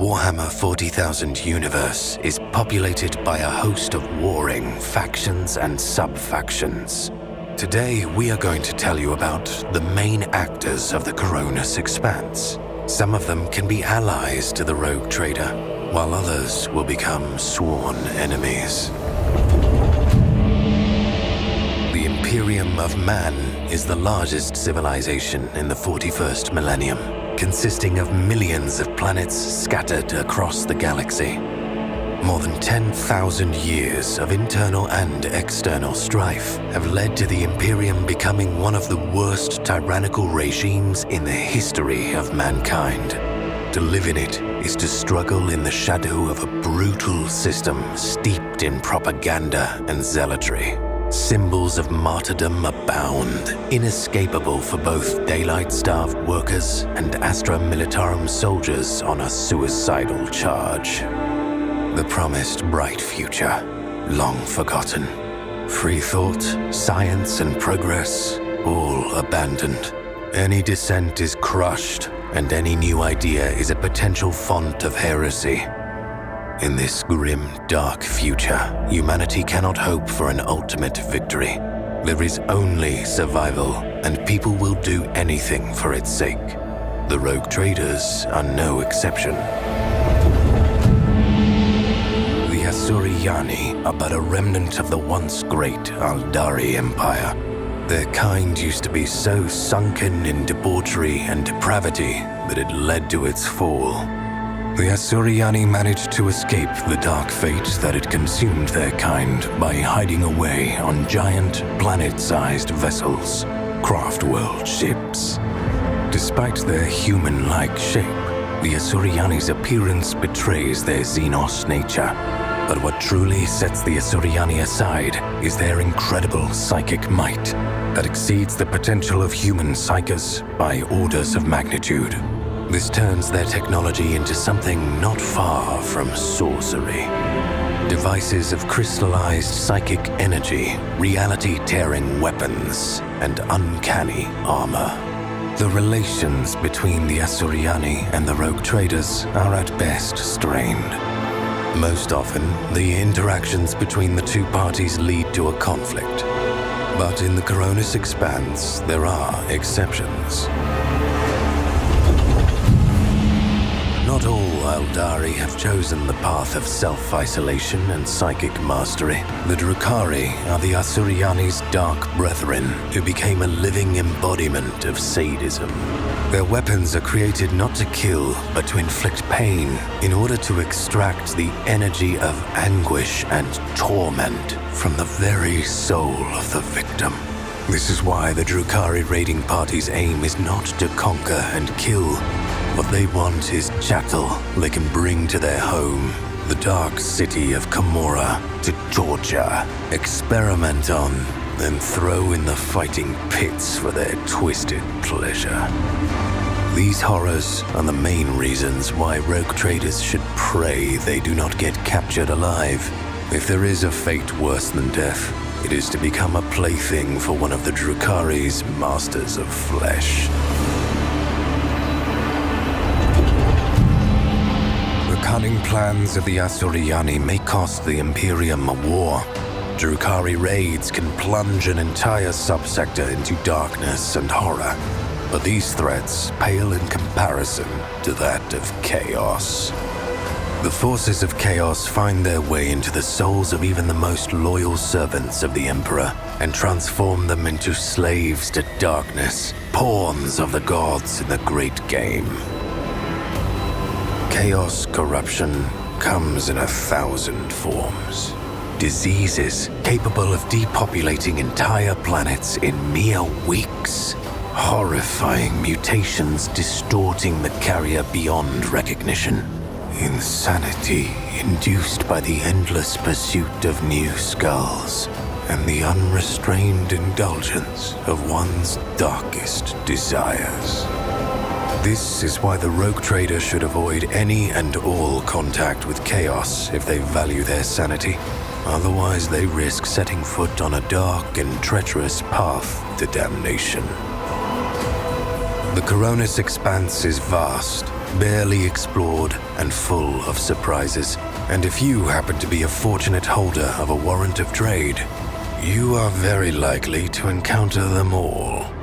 Warhammer 40,000 universe is populated by a host of warring factions and sub-factions. Today, we are going to tell you about the main actors of the Koronus Expanse. Some of them can be allies to the rogue trader, while others will become sworn enemies. The Imperium of Man is the largest civilization in the 41st millennium, consisting of millions of planets scattered across the galaxy. More than 10,000 years of internal and external strife have led to the Imperium becoming one of the worst tyrannical regimes in the history of mankind. To live in it is to struggle in the shadow of a brutal system steeped in propaganda and zealotry. Symbols of martyrdom abound, inescapable for both daylight-starved workers and Astra Militarum soldiers on a suicidal charge. The promised bright future, long forgotten. Free thought, science, and progress, all abandoned. Any dissent is crushed, and any new idea is a potential font of heresy. In this grim, dark future, humanity cannot hope for an ultimate victory. There is only survival, and people will do anything for its sake. The rogue traders are no exception. The Asuryani are but a remnant of the once great Aldari Empire. Their kind used to be so sunken in debauchery and depravity that it led to its fall. The Asuryani managed to escape the dark fate that had consumed their kind by hiding away on giant, planet-sized vessels, craft-world ships. Despite their human-like shape, the Asuryani's appearance betrays their Xenos nature. But what truly sets the Asuryani aside is their incredible psychic might that exceeds the potential of human psychers by orders of magnitude. This turns their technology into something not far from sorcery. Devices of crystallized psychic energy, reality-tearing weapons, and uncanny armor. The relations between the Asuryani and the rogue traders are at best strained. Most often, the interactions between the two parties lead to a conflict. But in the Koronus Expanse, there are exceptions. Not all Aldari have chosen the path of self-isolation and psychic mastery. The Drukhari are the Asuryani's dark brethren who became a living embodiment of sadism. Their weapons are created not to kill, but to inflict pain in order to extract the energy of anguish and torment from the very soul of the victim. This is why the Drukhari raiding party's aim is not to conquer and kill. What they want is chattel they can bring to their home, the dark city of Komorra, to torture, experiment on, then throw in the fighting pits for their twisted pleasure. These horrors are the main reasons why rogue traders should pray they do not get captured alive. If there is a fate worse than death, it is to become a plaything for one of the Drukhari's masters of flesh. The cunning plans of the Asuryani may cost the Imperium a war. Drukhari raids can plunge an entire subsector into darkness and horror, but these threats pale in comparison to that of chaos. The forces of chaos find their way into the souls of even the most loyal servants of the Emperor and transform them into slaves to darkness, pawns of the gods in the great game. Chaos corruption comes in 1,000 forms. Diseases capable of depopulating entire planets in mere weeks. Horrifying mutations distorting the carrier beyond recognition. Insanity induced by the endless pursuit of new skulls and the unrestrained indulgence of one's darkest desires. This is why the rogue trader should avoid any and all contact with chaos if they value their sanity. Otherwise, they risk setting foot on a dark and treacherous path to damnation. The Koronus Expanse is vast, barely explored and full of surprises. And if you happen to be a fortunate holder of a warrant of trade, you are very likely to encounter them all.